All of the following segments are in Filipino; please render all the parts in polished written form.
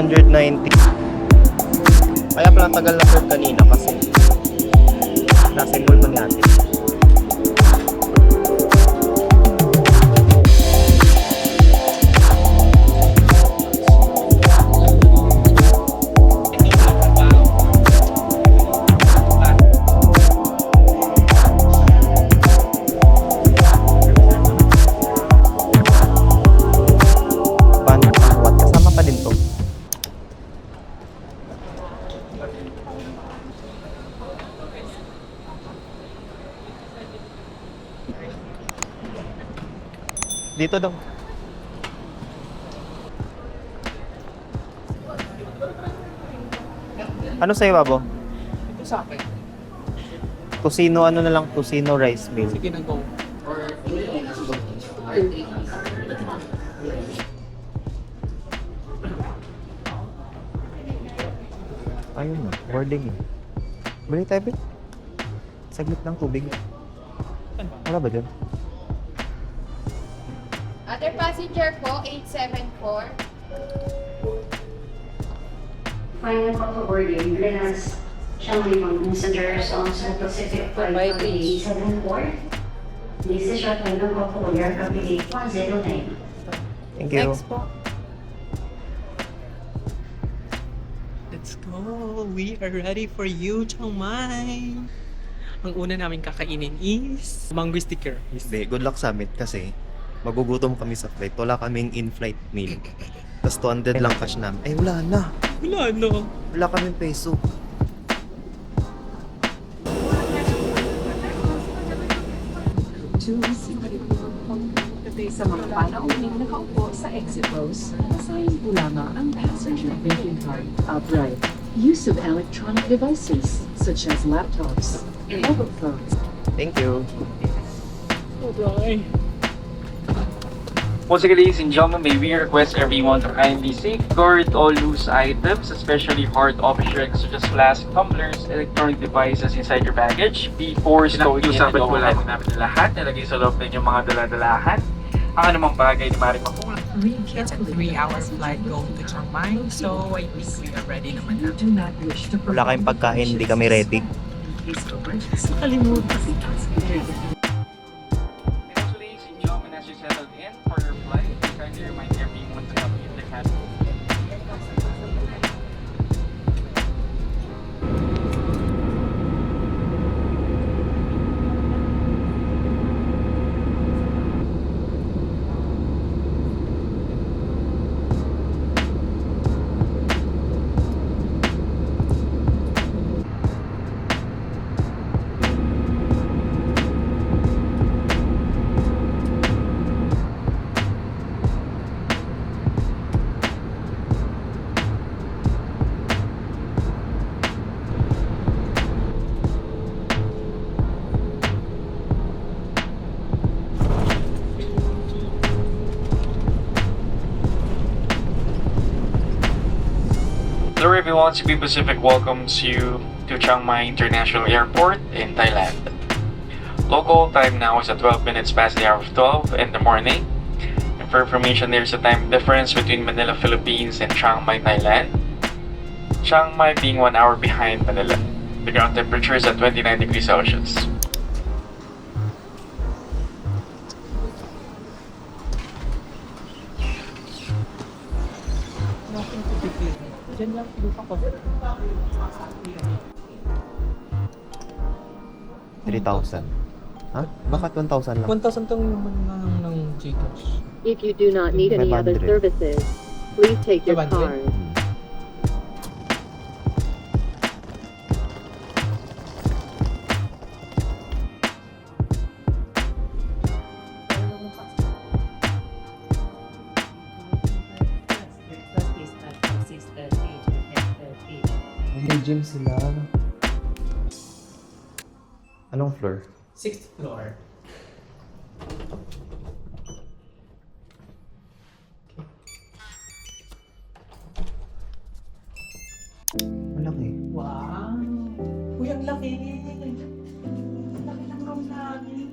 290. Kaya pala tagal na curve kanina kasi nasa involvement natin. Dito daw. Ano sa'yo, Babo? Ito sa akin. Tocino, ano na lang, tocino rice meal. Sige na go. Or Ayun na, boarding eh. Balik tayo, Bit. Saglit ng tubig. Wala ba dyan? Other passenger po, 874. Final call for boarding. Renas Shanghai passengers on South Pacific Flight 874. This is your final call for aircraft 109. Thank you. Next po. let's go. We are ready for you, Chiang Mai. Ang una namin kakainin is mango sticker. Hindi, good luck sa amin kasi magugutom kami sa flight. Wala kaming in-flight meal. Tapos 200 lang cash namin. Ay, wala na. Wala no. Wala kaming peso. Today sa mga panauling nakaupo sa exit rows, basahin po lamang ang passenger banking card outright. Use of electronic devices such as laptops and mobile phones. Thank you. Okay. Once again, ladies and gentlemen, may we request everyone to kindly safeguard all loose items, especially hard objects such as flask, tumblers, electronic devices inside your baggage before stowing in the overhead. Namin lahat nilagay sa loob ng inyong mga daladalahan. Ang anumang bagay na maaaring makulang. It's a 3 hours flight going to Chiang Mai, so I think we are ready naman na. Do not wish to Wala kayong pagkain, hindi kami ready. Nakalimutan. And also, ladies and gentlemen, as you settled in for your flight, kindly remind everyone to help you in the cabin. Hello everyone, CP Pacific welcomes you to Chiang Mai International Airport in Thailand. Local time now is at 12 minutes past the hour of 12 in the morning. And for information, there's a time difference between Manila, Philippines and Chiang Mai, Thailand. Chiang Mai being 1 hour behind Manila. The ground temperature is at 29 degrees Celsius. Nothing to be clear. Diyan lang lupa ko. 3,000. Ha? Bakit 1,000 lang? 1,000 tong ng Gcash. If you do not need any other 500. services, please take your 500? card. May gym sila. Anong floor? 6th floor. Malaki. Wow! Uy, ang laki! Ang laki ng room namin.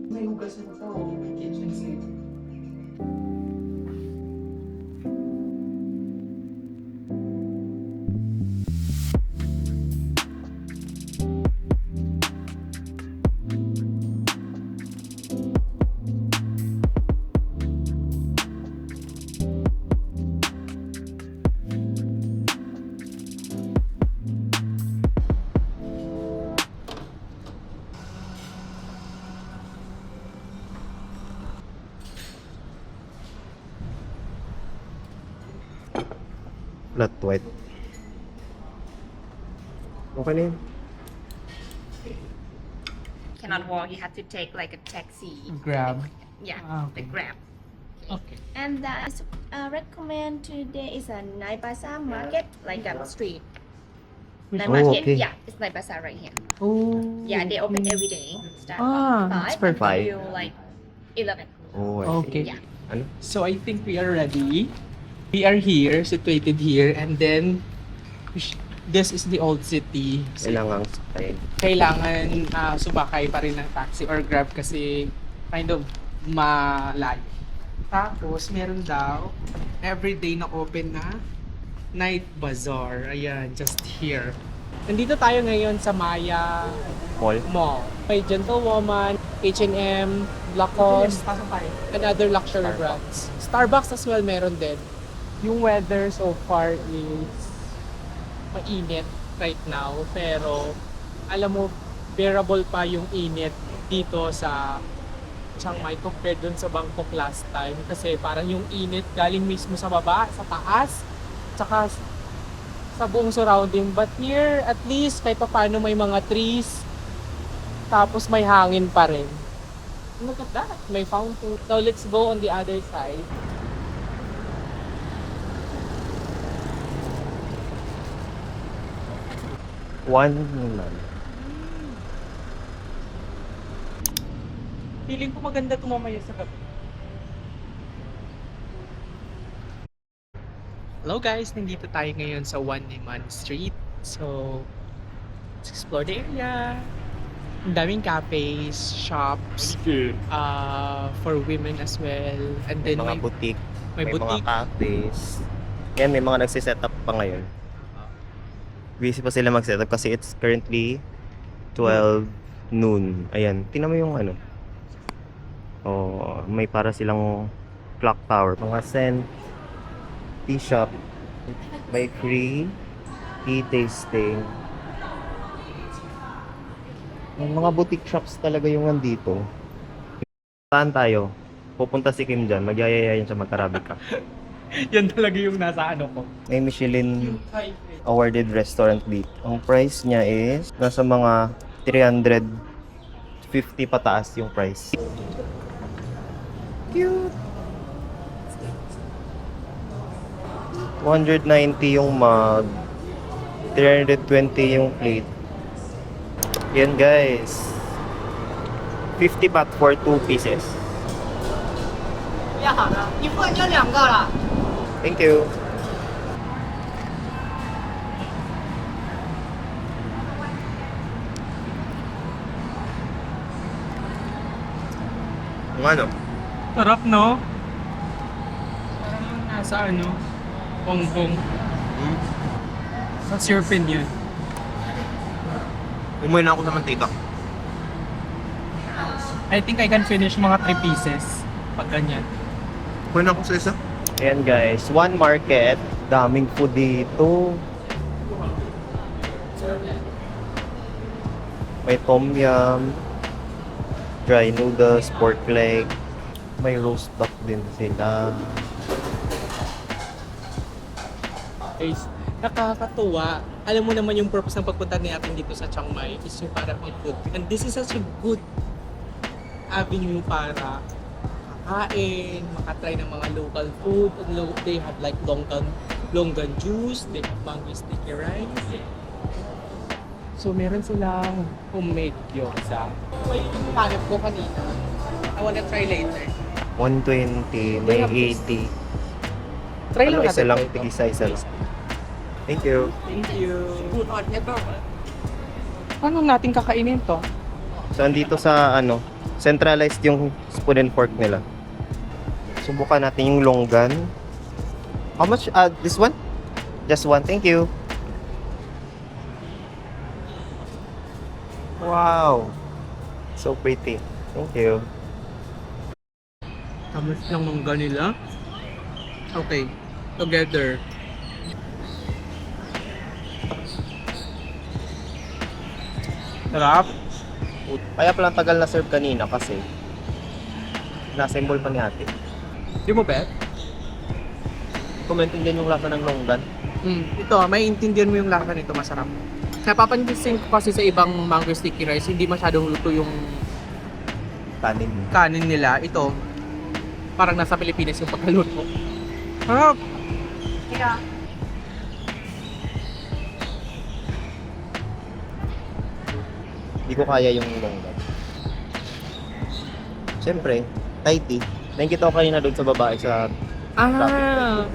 May hugas na ito. May kitchen sink. Flat white. Okay na yun. Cannot walk, you have to take like a taxi. Grab. Yeah, Ah, the okay. Grab. Okay. And recommend today is a night bazaar market, like a street. Night Oh, market, okay. yeah, it's night bazaar right here. Oh. Yeah, they open every day. Start Ah, from that's 5 perfect. until like 11. Oh, I see. Okay. Yeah. Ano? So I think we are ready. We are here, situated here, and then this is the old city. So, Kailangan style. kailangan sumakay pa rin ng taxi or grab kasi kind of malayo. Tapos meron daw everyday na open na night bazaar. Ayan, just here. Nandito tayo ngayon sa Maya Mall. Mall. May Gentlewoman, H&M, Lacoste, and other luxury brands. Starbucks as well meron din. Yung weather so far is mainit right now, pero alam mo, bearable pa yung init dito sa Chiang Mai compared dun sa Bangkok last time. Kasi parang yung init galing mismo sa baba, sa taas, tsaka sa buong surrounding. But here, at least, kahit pa paano may mga trees, tapos may hangin pa rin. Look at that, may fountain. So let's go on the other side. One naman. Feeling ko maganda tumamaya sa gabi. Hello guys, nandito tayo ngayon sa One Niman Street. So, let's explore the area. Ang daming cafes, shops, for women as well. And May then mga boutique. may May boutique. mga cafes. Yan, may mga nagsiset up pa ngayon. Busy pa sila mag-set up kasi it's currently 12 noon. Ayan, tingnan mo yung ano. Oh, may para silang clock tower. Mga scent, tea shop, may free tea tasting. May mga boutique shops talaga yung nandito. Saan tayo? Pupunta si Kim dyan, magyayaya yan siya magkarabi ka. Yan talaga yung nasa ano ko. May Michelin awarded restaurant dito. Ang price niya is nasa mga 350 pataas yung price. Cute! 190 yung mug. 320 yung plate. Yan guys. 50 baht for 2 pieces. Thank you. Ang ano? Sarap, no? Parang yung nasa ano, Hong Kong. What's your opinion? Umuwi na ako sa mantika. I think I can finish mga 3 pieces pag ganyan. Umuwi na ako sa isa. Ayan guys, one market. Daming food dito. May tom yum, dry noodles, pork leg. May roast duck din sila. Guys, nakakatuwa. Alam mo naman yung purpose ng pagpunta natin dito sa Chiang Mai is yung para mag-food. And this is such a good avenue para makain, makatry ng mga local food. They have like longan juice, they have mango sticky rice. So meron silang homemade gyoza. May hanap ko kanina. I wanna try later. 120, may 80. Try lang Ano, isa natin. lang, ito. tig-isa-isa lang. Thank you. Thank you. Good on ito. Paano natin kakainin to? So, andito sa, ano, centralized yung spoon and fork nila. Subukan natin yung longgan. How much? This one? Just one. Thank you. Wow. So pretty. Thank you. Tamas ng mangga nila. Okay. Together. Sarap. Kaya pala tagal na serve kanina kasi na-assemble pa ni ate. Di mo bet? Comment din yung lasa ng longgan. Ito, may intindihan mo yung lasa nito, masarap. Napapansin ko kasi sa ibang mango sticky rice, hindi masyadong luto yung Kanin. kanin nila. Ito, parang nasa Pilipinas yung pagkaluto. Harap! Hindi ko kaya yung longgan. Siyempre, Thai tea. Nakikita ko kanina doon sa babae sa...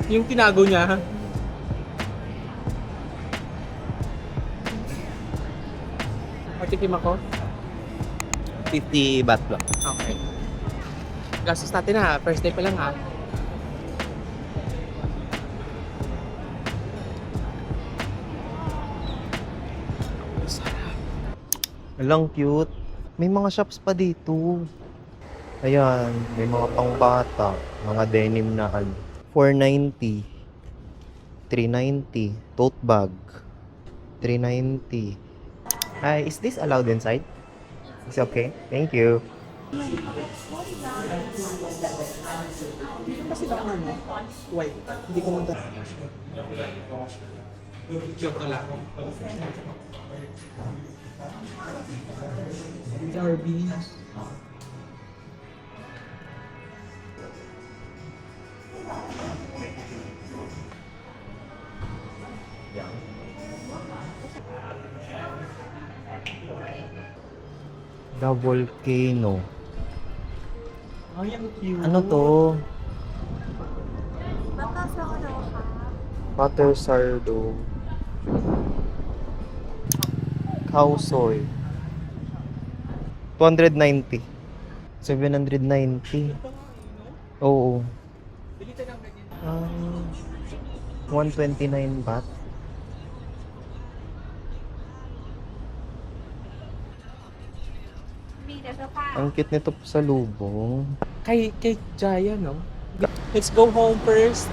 Yung tinago niya. Patikim ako? 50 baht lang. Okay. Gastos natin ha. First day pa lang ha. Alang cute. May mga shops pa dito. Ayan, may mga pangbata. Mga denim na 490. 390. Tote bag. 390. Hi, is this allowed inside? It's okay? Thank you. Kasi baka ano? Wait, hindi ko muna. Cute na lang. Arby's. The Volcano. Ay, ang cute. Ano to? Butter sardo. Cow soy. 290. 790. Oo. 129 baht. Ang cute nito sa lubong. Kay Jaya, no? Let's go home first.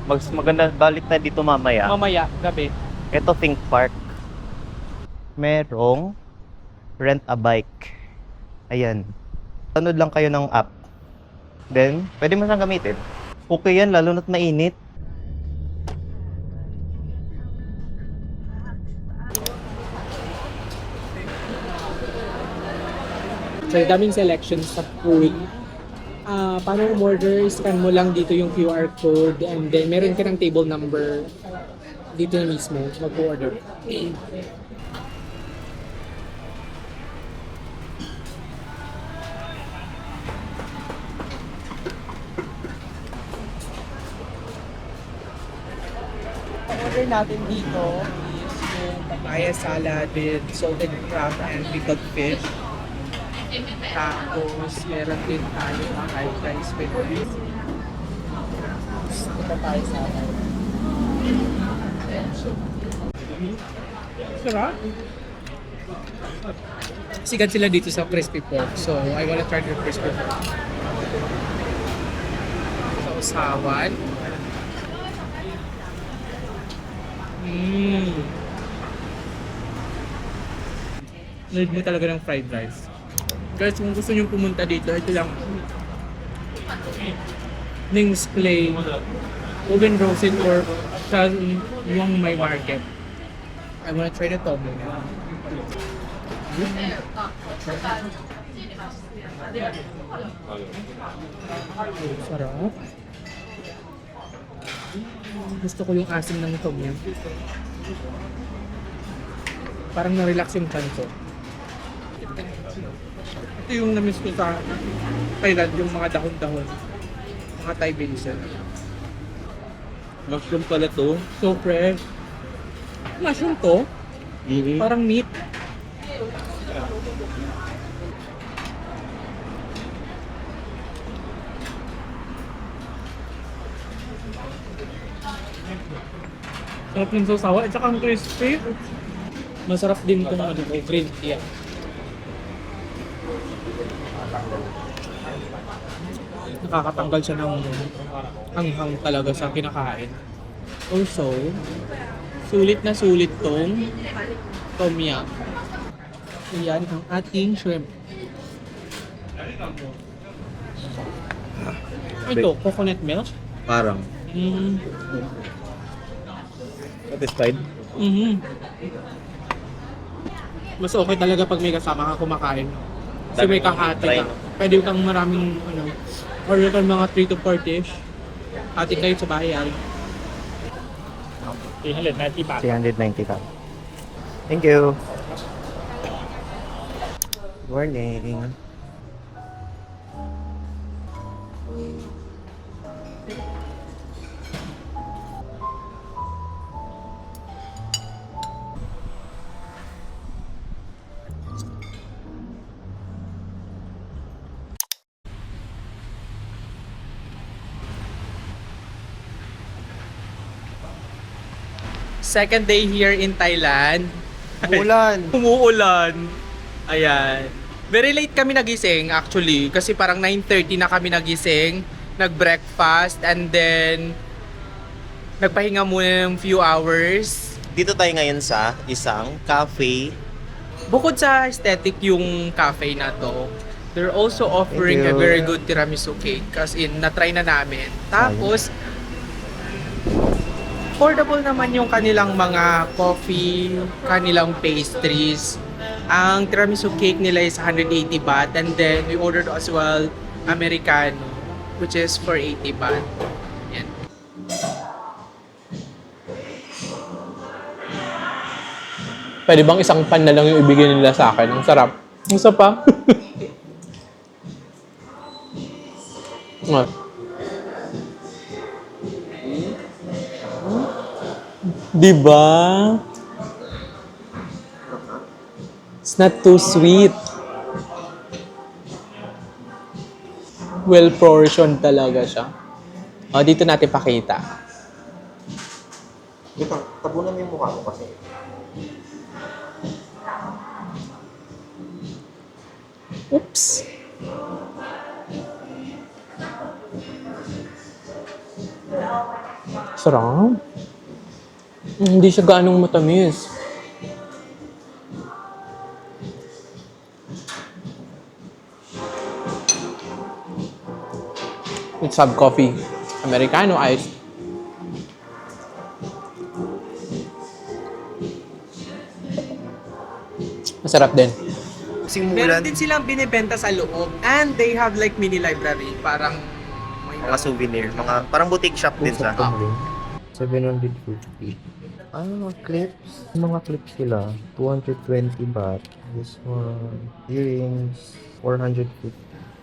Maganda, balik na dito mamaya. Mamaya, gabi. Ito, Think Park. Merong rent a bike. Ayan. Download lang kayo ng app. Then, pwede mo siyang gamitin. Okay yan, lalo na't mainit. So, daming selections sa food. Paano umorder, scan mo lang dito yung QR code and then meron ka ng table number dito na mismo, mag-order. Order natin dito is yung papaya salad with salted crab and pickled fish. Tapos, meron din tayo ng high rice with rice. Ito tayo sa akin. Sarap. Sikat sila dito sa crispy pork. So, I wanna try the crispy pork. Sa usawan. Need mo talaga ng fried rice. Guys, kung gusto nyo pumunta dito, ito lang. Ning's Play, Oven Rosin, or sa yung may market. I wanna try the tom. Sarap. Gusto ko yung asim ng tom yun. Parang na-relax yung chan ko. Ito yung na-miss ko sa Thailand, yung mga dahon-dahon. Mga Thai basil. Mushroom pala to. So fresh. Mushroom to? Parang meat. Sarap ng sausawa at saka ang crispy. Masarap din kung ano, green tea. Nakakatanggal siya ng hanghang talaga sa kinakain. Also, sulit na sulit tong tom yum. Ayan ang ating shrimp. Ito, coconut milk. Parang. Satisfied? Mas okay talaga pag may kasama ka kumakain. Kasi may kahati Try. ka. Pwede kang maraming, order kang mga 3 to 4 dish. Hati kayo sa bahay. 390 baht. 390 ka. Thank you. Morning. Second day here in Thailand. Ulan. Umuulan. Ayan. Very late kami nagising actually kasi parang 9:30 na kami nagising, nag-breakfast and then nagpahinga muna ng few hours. Dito tayo ngayon sa isang cafe. Bukod sa aesthetic yung cafe na to, they're also offering a Thank you. very good tiramisu cake. As in, na-try na namin. Tapos, affordable naman yung kanilang mga coffee, kanilang pastries. Ang tiramisu cake nila is 180 baht and then we ordered as well Americano which is for 80 baht. Yan. Pwede bang isang pan na lang yung ibigay nila sa akin? Ang sarap. Ang sapa. Diba? It's not too sweet. Well portioned talaga siya. O, dito natin pakita. Dito, tabunan mo yung mukha mo kasi. Oops. Sarap. Hindi siya ganong matamis. Let's have coffee. Americano iced. Masarap din. Meron din silang binibenta sa loob and they have like mini library. Parang may Mga souvenir, mga parang boutique shop din sa. 750. Clips. Mga clips sila. 220 baht. This one. Earrings. 450.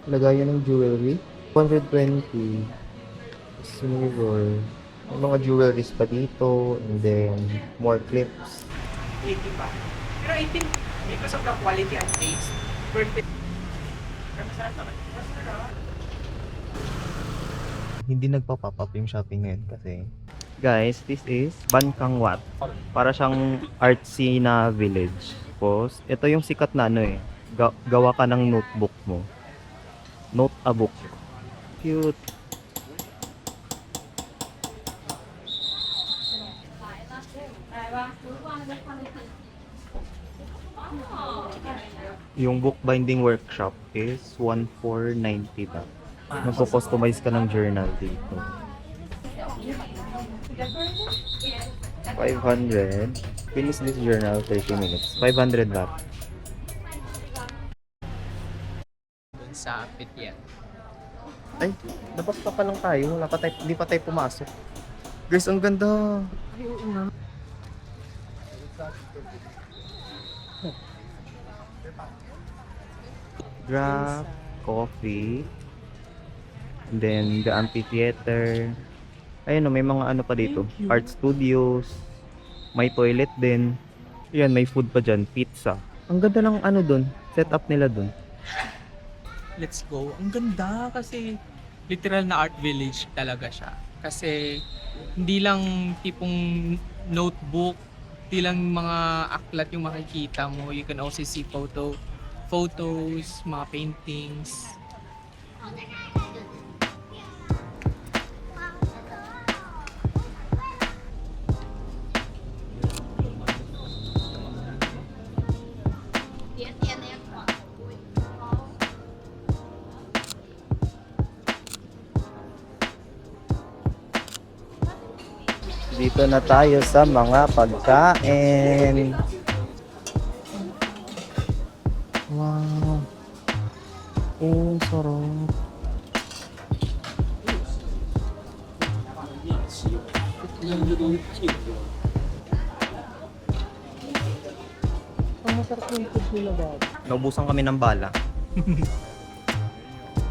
Lagayan ng jewelry. 120. Silver. May mga jewelries pa dito. And then, more clips. 80 pa. Pero I think because of the quality and taste, worth it. Hindi nagpa-pop up yung shopping ngayon kasi. Guys, this is Bankang Wat. Para siyang artsy na village. Tapos, ito yung sikat na gawa ka ng notebook mo. Note a book. Cute. Yung bookbinding workshop is 1,490 ba? Magko-customize ka ng journal dito. 500. Finish this journal 30 minutes. 500 baht. Dun sa Pityan. Ay, dapat pa lang tayo. Wala pa tayo, hindi pa tayo pumasok. Guys, ang ganda. Grab, coffee, and then the amphitheater. Ayun, may mga ano pa dito. Art studios. May toilet din. Yan, may food pa dyan. Pizza. Ang ganda ng ano dun. Setup nila dun. Let's go. Ang ganda kasi literal na art village talaga siya. Kasi hindi lang tipong notebook, hindi lang mga aklat yung makikita mo. You can also see photos, mga paintings. Dito Dito na tayo sa mga pagkain. Wow. Oh, sarap. Ang masarap ng food nila ba? Naubusan kami ng bala.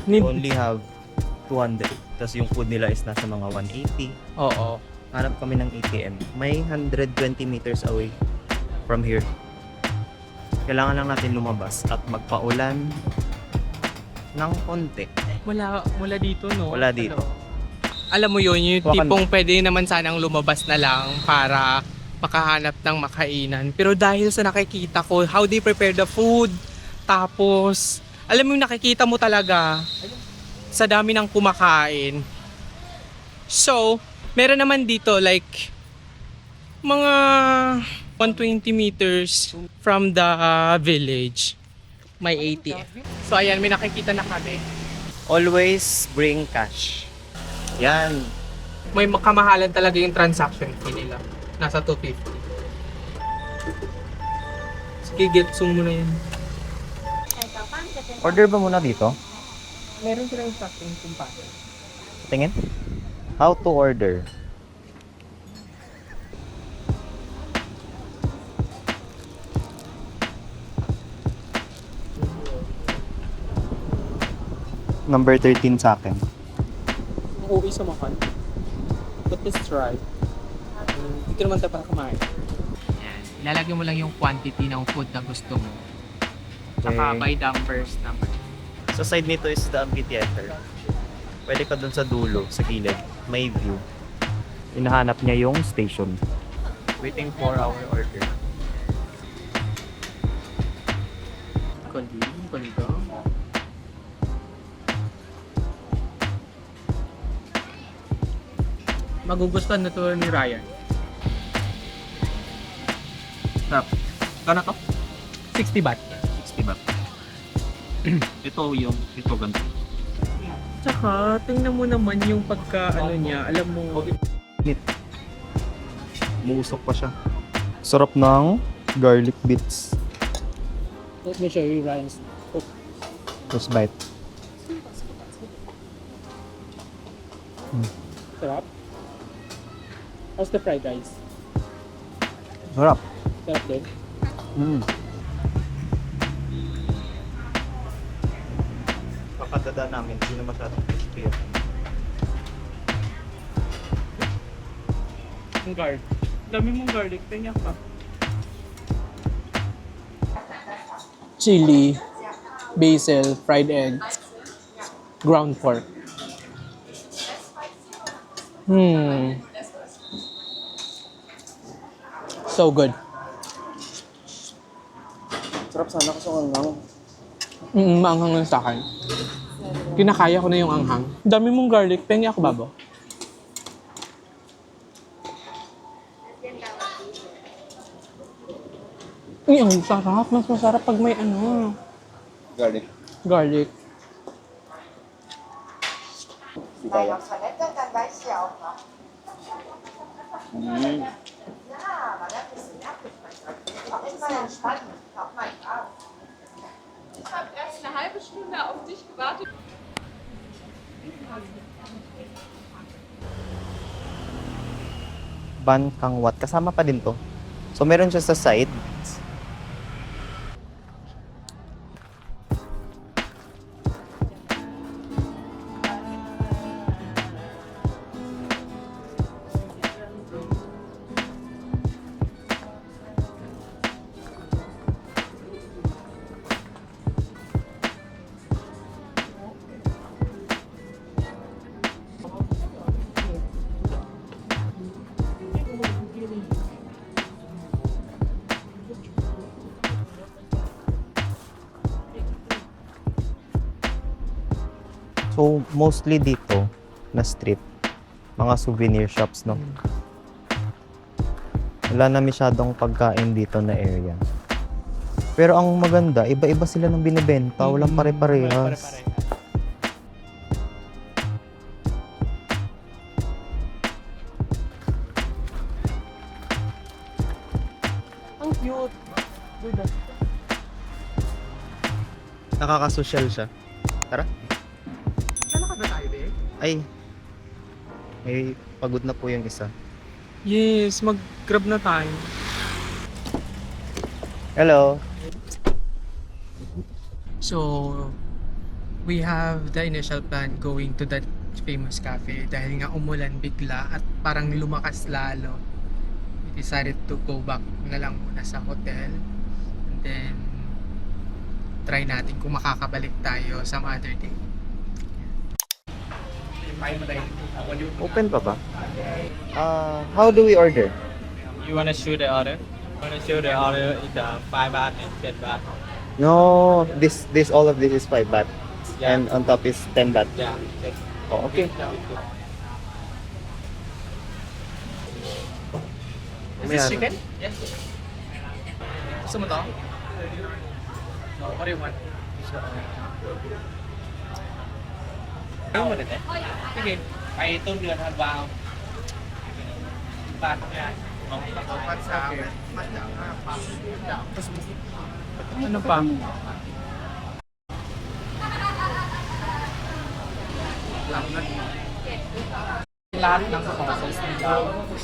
We only have 200. Tapos yung food nila is nasa mga 180. Oo. Hanap kami ng ATM. May 120 meters away from here. Kailangan lang natin lumabas at magpaulan ng konti. Wala dito, no? Wala dito. Alam mo yun, yung Hawakan tipong pwede naman sanang lumabas na lang para makahanap ng makainan. Pero dahil sa nakikita ko, how they prepare the food, tapos, alam mo yung nakikita mo talaga sa dami ng kumakain. So, meron naman dito like mga 120 meters from the village. May ATM. So, ayan, may nakikita na kami. Always bring cash. Yan. May kamahalan talaga yung transaction fee nila. Nasa 250. Sige, get zoom mo na yun. Order ba muna dito? Meron silang tracking kung paano. Tingin. How to order. Number 13 sa akin. Uuwi sa makan. But let's try. Dito naman tayo para kumain. Yan. Ilalagay mo lang yung quantity ng food na gusto mo. Tsaka Okay. by dumpers naman. Sa side nito is the amphitheater. Pwede ka dun sa dulo, sa gilid. May view. Hinahanap niya yung station. Waiting for our order. Ganda. Magugustuhan na to ni Ryan. Sarap. Kano to? 60 baht. 60 baht. ito ganito. Tsaka, tingnan mo naman yung pagka niya, alam mo, Muusok pa siya. Sarap ng garlic bits. let me show you Ryan's. Just bite. Sarap. How's the fried rice? Sarap. Sarap din. Kakadada namin, hindi na masyadong crispy. Ang garlic. Dami mong garlic, tingnan ka. Chili, basil, fried egg, ground pork. So good. Sarap sana kasi ang lang. Maanghang lang sa akin. Kinakaya ko na yung anghang. Dami mong garlic, pengi ako babo. Ay, ang sarap. Mas masarap pag may Garlic. garlic. Ban kang wat. Kasama pa din to. So meron siya sa side. So, mostly dito na street, mga souvenir shops, no? Wala na masyadong pagkain dito na area. Pero ang maganda, iba-iba sila ng binibenta. Walang pare-parehas. Nakakasosyal siya. Tara. Lalakad na tayo, be? Ay, may pagod na po yung isa. Yes, mag-grab na tayo. Hello. So, we have the initial plan going to that famous cafe dahil nga umulan bigla at parang lumakas lalo. We decided to go back na lang muna sa hotel and then try natin kung makakabalik tayo some other day. Open pa ba? How do we order? You wanna shoot the order? Wanna shoot the order is 5 baht and 10 baht. No, this all of this is 5 baht. Yeah. And on top is 10 baht. Yeah. Oh, okay. Is this chicken? Yes. Gusto mo to? No, what do you want? Ano mo rin eh? Sige. Ay, ito yun, habaw. Baht. Ano pa? Lahat ng sauces nila.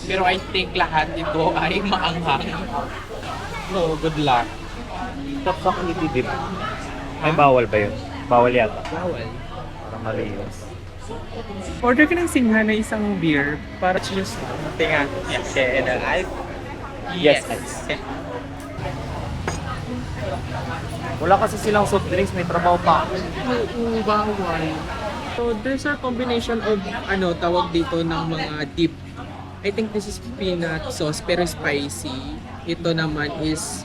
Pero I think lahat ito ay maanghang. No, good luck. Tapos ang itidip. May bawal ba yun? Bawal yata. Bawal. Para malinis. Order ka ng singha na isang beer para just Tingnan. Yes. Okay, and then ice. Yes. Okay. Wala kasi silang soft drinks, may trabaho pa. Oo, bawal. So there's a combination of tawag dito ng mga dip. I think this is peanut sauce pero spicy. Ito naman is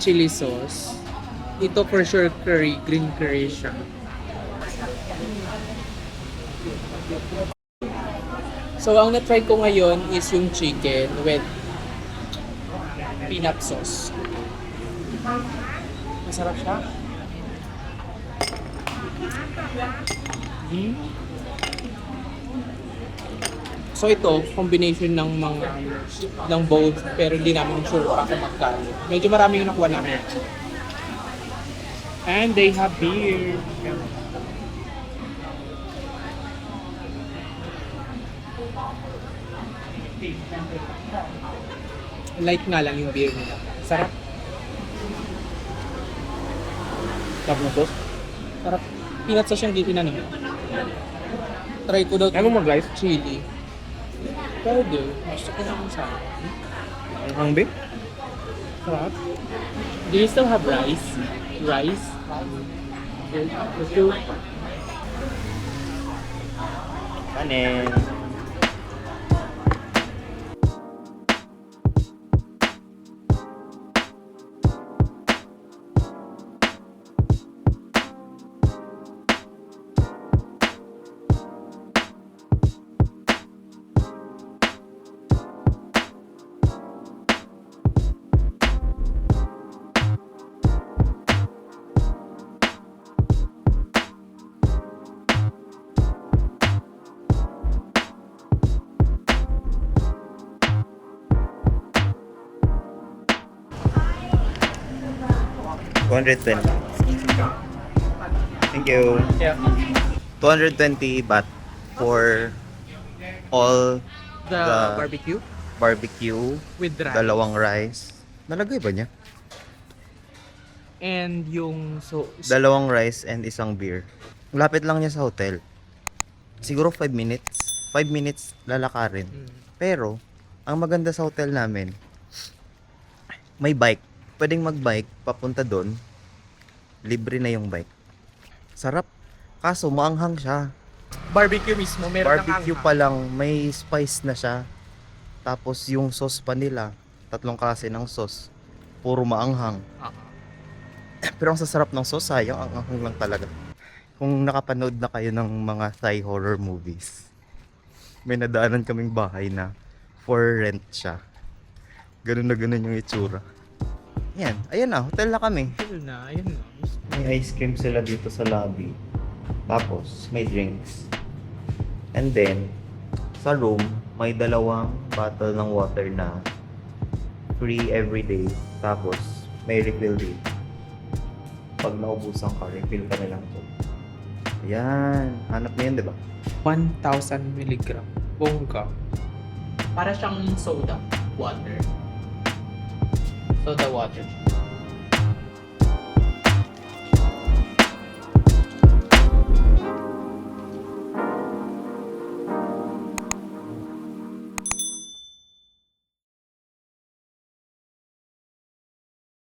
chili sauce. Ito for sure curry, green curry siya. So ang na-try ko ngayon is yung chicken with peanut sauce. Masarap siya. So ito, combination ng both pero hindi namin sure pa kung magkano. Medyo marami yung nakuha namin. And they have beer. Light nga lang yung beer nila. Sarap. Sarap na sauce? Sarap. Peanut sauce yung gitin namin. Try ko daw Ano mo guys? chili. Pwede. Gusto ko naman sa Ang big? Sarap. Do you still have rice? Rice? Let's do. Kanin. $220. Thank you. Yeah. 220 baht for all The The- barbecue barbecue, with rice. dalawang rice. Nalagay ba niya? And yung Dalawang rice and isang beer. Lapit lang niya sa hotel. Siguro 5 minutes. 5 minutes lalakarin. Pero, ang maganda sa hotel namin, may bike. Pwedeng mag-bike, papunta doon. Libre na yung bike. Sarap. Kaso, maanghang siya. barbecue mismo, meron Barbecue pa lang, may spice na siya. Tapos, yung sauce pa nila, 3 klase ng sauce. Puro maanghang. Pero ang sasarap ng sauce, sayang, ang anghang lang talaga. Kung nakapanood na kayo ng mga Thai horror movies, may nadaanan kaming bahay na for rent siya. Ganun na ganun yung itsura. Yan, ayan na, hotel na kami. Ayun na, ayun na. May ice cream sila dito sa lobby. Tapos, may drinks. And then, sa room, may 2 bottle ng water na free everyday. Tapos, may refill date. Pag naubusan ka, refill ka na lang to. Ayan. Hanap mo yun, di ba? 1,000 milligram. Bongga. Para siyang soda water. Soda water.